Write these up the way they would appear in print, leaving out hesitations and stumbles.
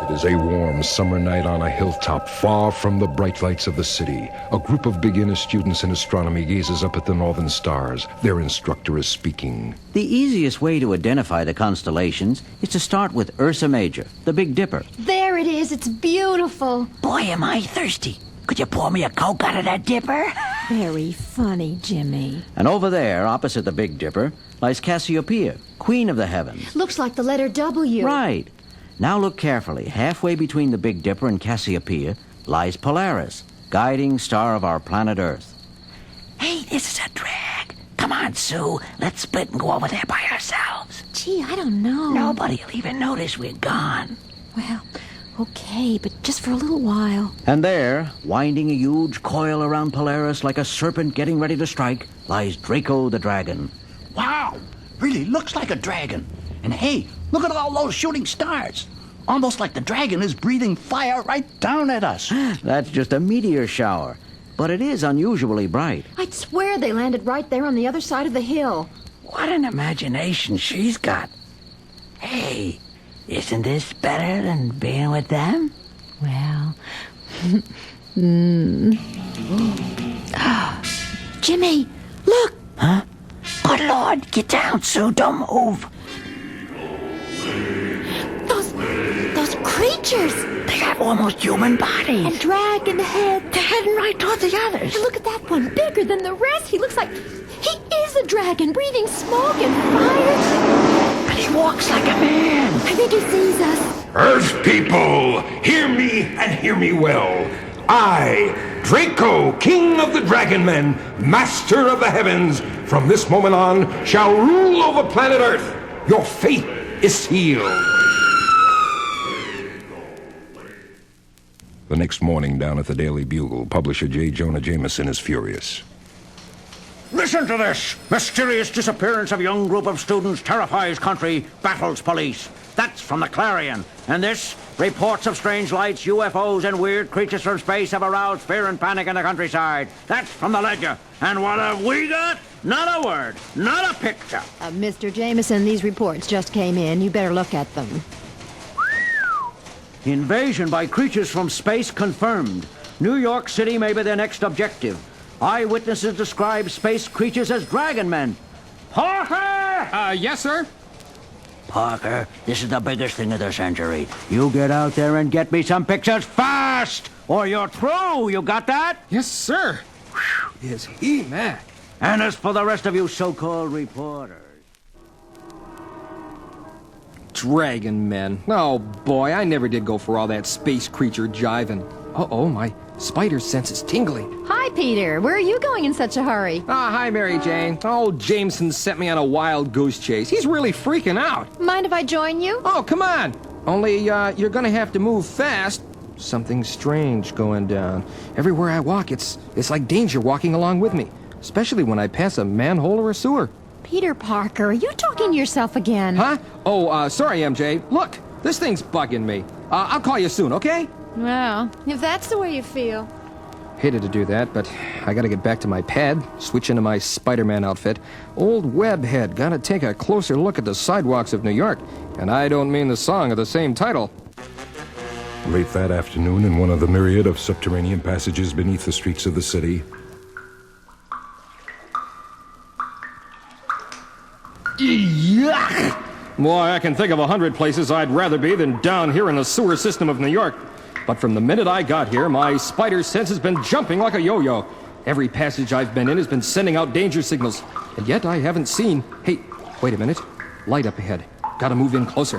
It is a warm summer night on a hilltop far from the bright lights of the city. A group of beginner students in astronomy gazes up at the northern stars. Their instructor is speaking. The easiest way to identify the constellations is to start with Ursa Major, the Big Dipper. There it is. It's beautiful. Boy, am I thirsty. Could you pour me a Coke out of that dipper? Very funny, Jimmy. And over there, opposite the Big Dipper, lies Cassiopeia, Queen of the Heavens. Looks like the letter W. Right. Now look carefully. Halfway between the Big Dipper and Cassiopeia lies Polaris, guiding star of our planet Earth. Hey, this is a drag. Come on, Sue. Let's split and go over there by ourselves. Gee, I don't know. Nobody will even notice we're gone. Well, okay, but just for a little while. And there, winding a huge coil around Polaris like a serpent getting ready to strike, lies Draco the Dragon. Wow! Really looks like a dragon. And hey, look at all those shooting stars. Almost like the dragon is breathing fire right down at us. That's just a meteor shower, but it is unusually bright. I'd swear they landed right there on the other side of the hill. What an imagination she's got. Hey, isn't this better than being with them? Well, Jimmy, look! Huh? Good Lord, get down, Sue. Don't move. Those creatures! They have almost human bodies. And dragon head. They're heading right toward the others. And look at that one, bigger than the rest. He looks like he is a dragon, breathing smoke and fire. And he walks like a man. I think he sees us. Earth people, hear me and hear me well. I, Draco, King of the Dragon Men, Master of the Heavens, from this moment on shall rule over planet Earth. Your fate is sealed. The next morning, down at the Daily Bugle, publisher J. Jonah Jameson is furious. Listen to this! Mysterious disappearance of young group of students terrifies country, battles police. That's from the Clarion. And this, reports of strange lights, UFOs, and weird creatures from space have aroused fear and panic in the countryside. That's from the Ledger. And what have we got? Not a word, not a picture. Mr. Jameson, these reports just came in. You better look at them. Invasion by creatures from space confirmed. New York City may be their next objective. Eyewitnesses describe space creatures as dragon men. Parker! Yes, sir? Parker, this is the biggest thing of the century. You get out there and get me some pictures fast, or you're through. You got that? Yes, sir. Whew, is he mad? And as for the rest of you so-called reporters... Dragon men. Oh, boy, I never did go for all that space creature jiving. Uh-oh, my spider sense is tingling. Hi, Peter. Where are you going in such a hurry? Hi, Mary Jane. Oh, Jameson sent me on a wild goose chase. He's really freaking out. Mind if I join you? Oh, come on. Only, you're gonna have to move fast. Something strange going down. Everywhere I walk, it's like danger walking along with me. Especially when I pass a manhole or a sewer. Peter Parker, are you talking to yourself again? Huh? Oh, sorry, MJ. Look, this thing's bugging me. I'll call you soon, okay? Well, if that's the way you feel. Hated to do that, but I gotta get back to my pad, switch into my Spider-Man outfit. Old Webhead gotta take a closer look at the sidewalks of New York. And I don't mean the song of the same title. Late that afternoon, in one of the myriad of subterranean passages beneath the streets of the city, Yuck! Boy, I can think of 100 places I'd rather be than down here in the sewer system of New York. But from the minute I got here, my spider sense has been jumping like a yo-yo. Every passage I've been in has been sending out danger signals. And yet I haven't seen... Hey, wait a minute. Light up ahead. Gotta move in closer.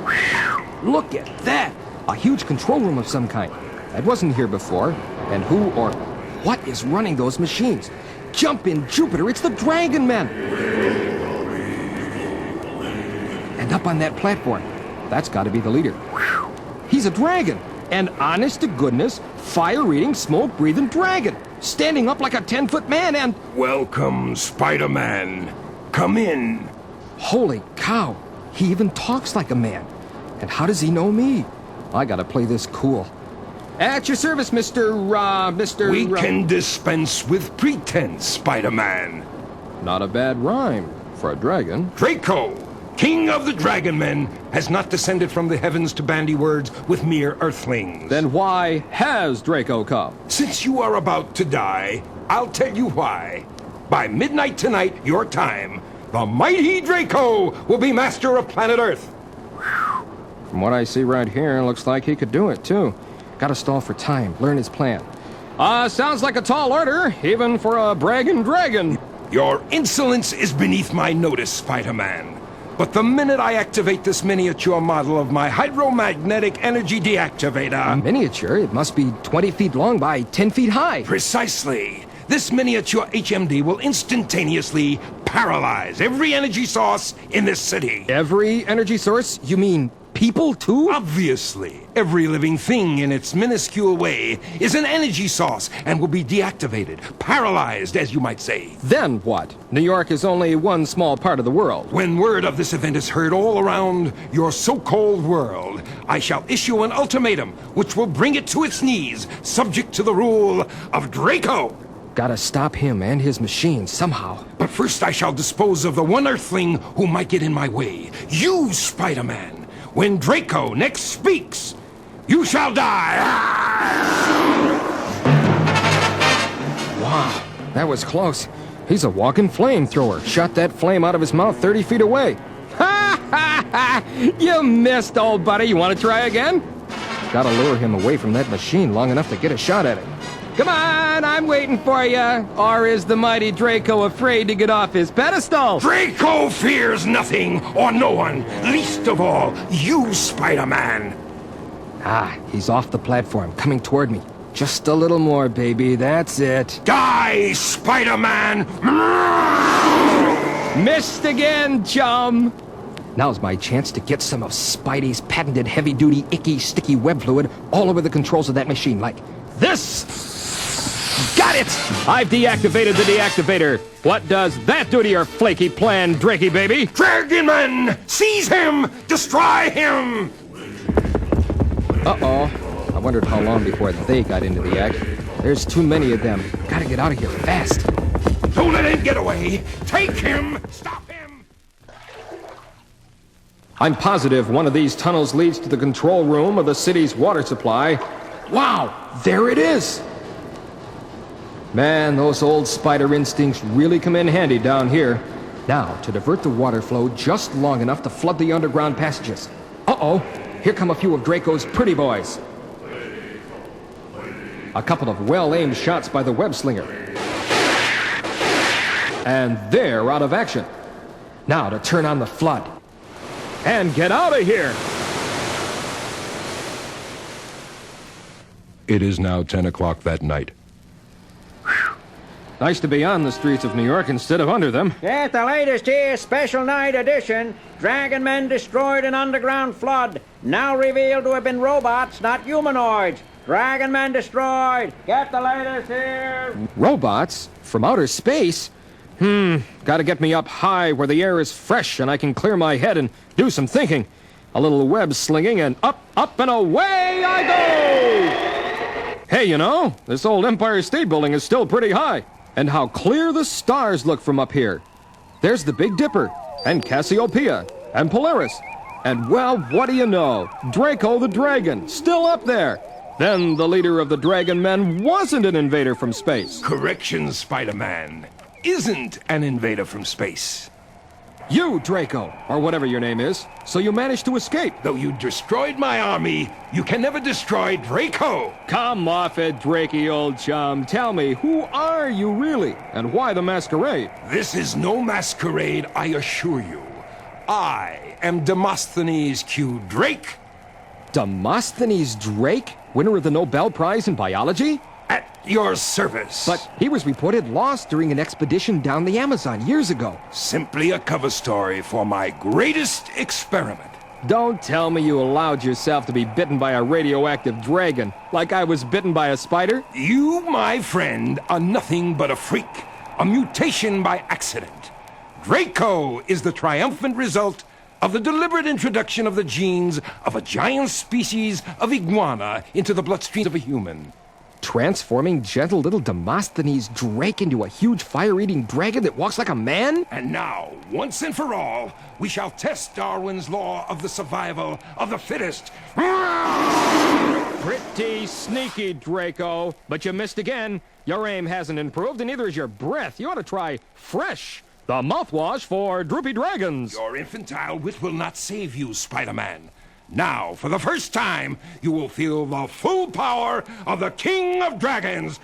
Whew, look at that! A huge control room of some kind. I wasn't here before. And who or what is running those machines? Jump in Jupiter, it's the Dragon Men! And up on that platform, that's gotta be the leader. Whew. He's a dragon! An honest-to-goodness, fire-eating, smoke-breathing dragon! Standing up like a 10-foot man and... Welcome, Spider-Man. Come in. Holy cow! He even talks like a man. And how does he know me? I gotta play this cool. At your service, Mr. We can dispense with pretense, Spider-Man. Not a bad rhyme for a dragon. Draco, King of the Dragon Men, has not descended from the heavens to bandy words with mere earthlings. Then why has Draco come? Since you are about to die, I'll tell you why. By midnight tonight, your time, the mighty Draco will be master of planet Earth. From what I see right here, looks like he could do it, too. Gotta stall for time, learn his plan. Sounds like a tall order, even for a bragging dragon. Your insolence is beneath my notice, Spider-Man. But the minute I activate this miniature model of my hydromagnetic energy deactivator... Miniature? It must be 20 feet long by 10 feet high. Precisely. This miniature HMD will instantaneously paralyze every energy source in this city. Every energy source? You mean people, too? Obviously, every living thing in its minuscule way is an energy source and will be deactivated, paralyzed, as you might say. Then what? New York is only one small part of the world. When word of this event is heard all around your so-called world, I shall issue an ultimatum which will bring it to its knees, subject to the rule of Draco. Gotta stop him and his machine somehow. But first I shall dispose of the one Earthling who might get in my way. You, Spider-Man. When Draco next speaks, you shall die! Wow, that was close. He's a walking flamethrower. Shot that flame out of his mouth 30 feet away. Ha ha ha! You missed, old buddy. You want to try again? Gotta lure him away from that machine long enough to get a shot at it. Come on, I'm waiting for you. Or is the mighty Draco afraid to get off his pedestal? Draco fears nothing or no one, least of all you, Spider-Man. Ah, he's off the platform, coming toward me. Just a little more, baby. That's it. Die, Spider-Man! Missed again, chum! Now's my chance to get some of Spidey's patented heavy-duty, icky, sticky web fluid all over the controls of that machine, like this! Got it! I've deactivated the deactivator. What does that do to your flaky plan, Drakey baby? Dragonman! Seize him! Destroy him! Uh-oh. I wondered how long before they got into the act. There's too many of them. Gotta get out of here fast. Don't let him get away! Take him! Stop him! I'm positive one of these tunnels leads to the control room of the city's water supply. Wow! There it is! Man, those old spider instincts really come in handy down here. Now, to divert the water flow just long enough to flood the underground passages. Uh-oh, here come a few of Draco's pretty boys. A couple of well-aimed shots by the web slinger. And they're out of action. Now to turn on the flood. And get out of here! It is now 10 o'clock that night. Nice to be on the streets of New York instead of under them. Yes, the latest here, special night edition. Dragon Men destroyed an underground flood. Now revealed to have been robots, not humanoids. Dragon Men destroyed. Get the latest here. Robots? From outer space? Gotta get me up high where the air is fresh and I can clear my head and do some thinking. A little web slinging and up, and away I go! Hey, you know, this old Empire State Building is still pretty high. And how clear the stars look from up here. There's the Big Dipper, and Cassiopeia, and Polaris. And well, what do you know? Draco the Dragon, still up there. Then the leader of the Dragon Men wasn't an invader from space. Correction, Spider-Man. Isn't an invader from space. You, Draco, or whatever your name is, so you managed to escape. Though you destroyed my army, you can never destroy Draco. Come off it, Drakey, old chum. Tell me, who are you really? And why the masquerade? This is no masquerade, I assure you. I am Demosthenes Q. Drake. Demosthenes Drake? Winner of the Nobel Prize in Biology? At your service. But he was reported lost during an expedition down the Amazon years ago. Simply a cover story for my greatest experiment. Don't tell me you allowed yourself to be bitten by a radioactive dragon, like I was bitten by a spider? You, my friend, are nothing but a freak. A mutation by accident. Draco is the triumphant result of the deliberate introduction of the genes of a giant species of iguana into the bloodstream of a human. Transforming gentle little Demosthenes Drake into a huge fire-eating dragon that walks like a man? And now, once and for all, we shall test Darwin's law of the survival of the fittest. Pretty sneaky, Draco. But you missed again. Your aim hasn't improved, and neither is your breath. You ought to try Fresh, the mouthwash for droopy dragons. Your infantile wit will not save you, Spider-Man. Now, for the first time, you will feel the full power of the King of Dragons.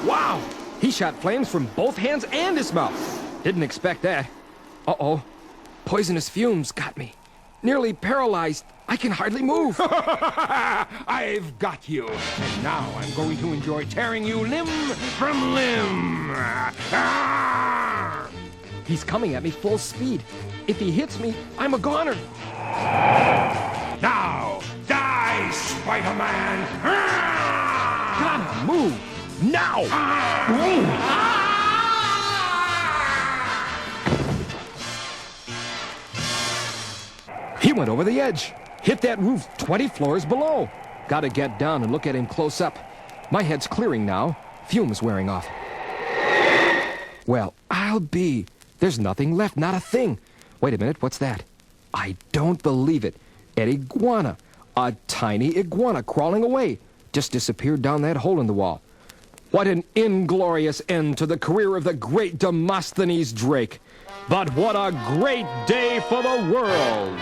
Wow! He shot flames from both hands and his mouth. Didn't expect that. Uh-oh. Poisonous fumes got me. Nearly paralyzed. I can hardly move. I've got you. And now I'm going to enjoy tearing you limb from limb. He's coming at me full speed. If he hits me, I'm a goner. Now, die, Spider-Man! Gotta move! Now! He went over the edge. Hit that roof 20 floors below. Gotta get down and look at him close up. My head's clearing now. Fumes wearing off. Well, I'll be. There's nothing left, not a thing. Wait a minute, what's that? I don't believe it. An iguana. A tiny iguana crawling away. Just disappeared down that hole in the wall. What an inglorious end to the career of the great Demosthenes Drake. But what a great day for the world!